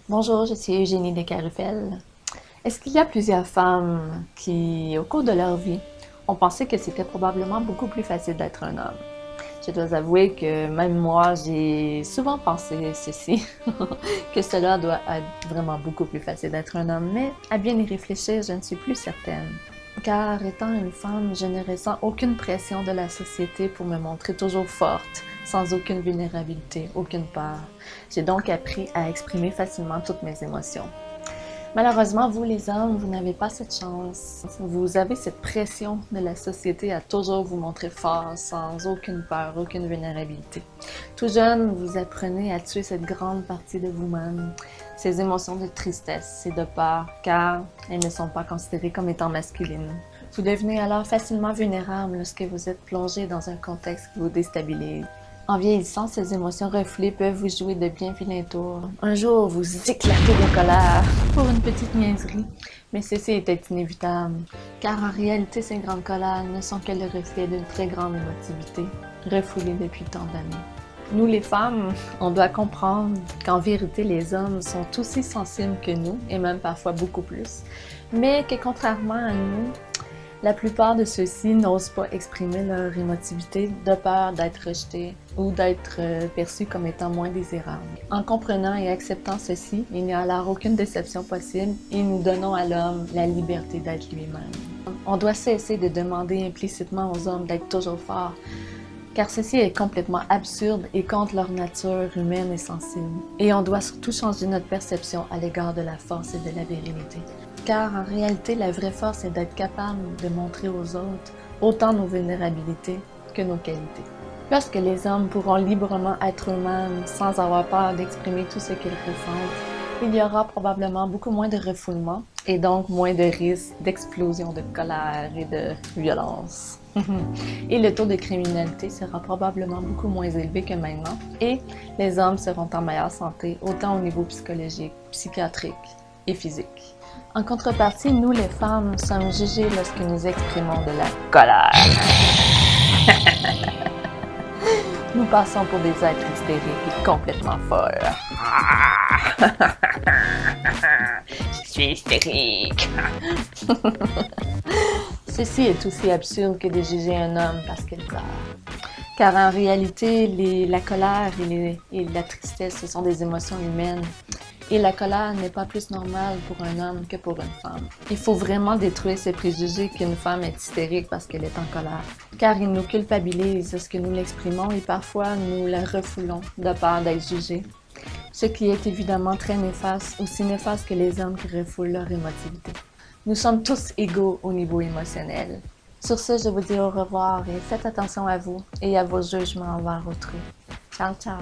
Bonjour, je suis Eugénie Descarufel. Est-ce qu'il y a plusieurs femmes qui, au cours de leur vie, ont pensé que c'était probablement beaucoup plus facile d'être un homme? Je dois avouer que même moi, j'ai souvent pensé ceci, que cela doit être vraiment beaucoup plus facile d'être un homme, mais à bien y réfléchir, je ne suis plus certaine. Car étant une femme, je ne ressens aucune pression de la société pour me montrer toujours forte, sans aucune vulnérabilité, aucune peur. J'ai donc appris à exprimer facilement toutes mes émotions. Malheureusement, vous les hommes, vous n'avez pas cette chance. Vous avez cette pression de la société à toujours vous montrer fort, sans aucune peur, aucune vulnérabilité. Tout jeune, vous apprenez à tuer cette grande partie de vous-même, ces émotions de tristesse et de peur, car elles ne sont pas considérées comme étant masculines. Vous devenez alors facilement vulnérable lorsque vous êtes plongé dans un contexte qui vous déstabilise. En vieillissant, ces émotions refoulées peuvent vous jouer de bien vilains tours. Un jour, vous éclatez de colère pour une petite niaiserie, mais ceci était inévitable, car en réalité, ces grandes colères ne sont que le reflet d'une très grande émotivité, refoulée depuis tant d'années. Nous les femmes, on doit comprendre qu'en vérité, les hommes sont aussi sensibles que nous, et même parfois beaucoup plus, mais que contrairement à nous, la plupart de ceux-ci n'osent pas exprimer leur émotivité de peur d'être rejetés ou d'être perçus comme étant moins désirables. En comprenant et acceptant ceci, il n'y a alors aucune déception possible et nous donnons à l'homme la liberté d'être lui-même. On doit cesser de demander implicitement aux hommes d'être toujours forts, car ceci est complètement absurde et contre leur nature humaine et sensible. Et on doit surtout changer notre perception à l'égard de la force et de la virilité. Car en réalité, la vraie force est d'être capable de montrer aux autres autant nos vulnérabilités que nos qualités. Lorsque les hommes pourront librement être eux-mêmes sans avoir peur d'exprimer tout ce qu'ils ressentent, il y aura probablement beaucoup moins de refoulement et donc moins de risques d'explosion de colère et de violence. Et le taux de criminalité sera probablement beaucoup moins élevé que maintenant et les hommes seront en meilleure santé autant au niveau psychologique, psychiatrique et physique. En contrepartie, nous les femmes sommes jugées lorsque nous exprimons de la colère. Nous passons pour des êtres hystériques et complètement folles. Je suis hystérique. Ceci est aussi absurde que de juger un homme parce qu'il pleure. Car en réalité, la colère et la tristesse, ce sont des émotions humaines. Et la colère n'est pas plus normale pour un homme que pour une femme. Il faut vraiment détruire ces préjugés qu'une femme est hystérique parce qu'elle est en colère. Car ils nous culpabilisent lorsque nous l'exprimons et parfois nous la refoulons de peur d'être jugés. Ce qui est évidemment très néfaste, aussi néfaste que les hommes qui refoulent leur émotivité. Nous sommes tous égaux au niveau émotionnel. Sur ce, je vous dis au revoir et faites attention à vous et à vos jugements envers autrui. Ciao, ciao!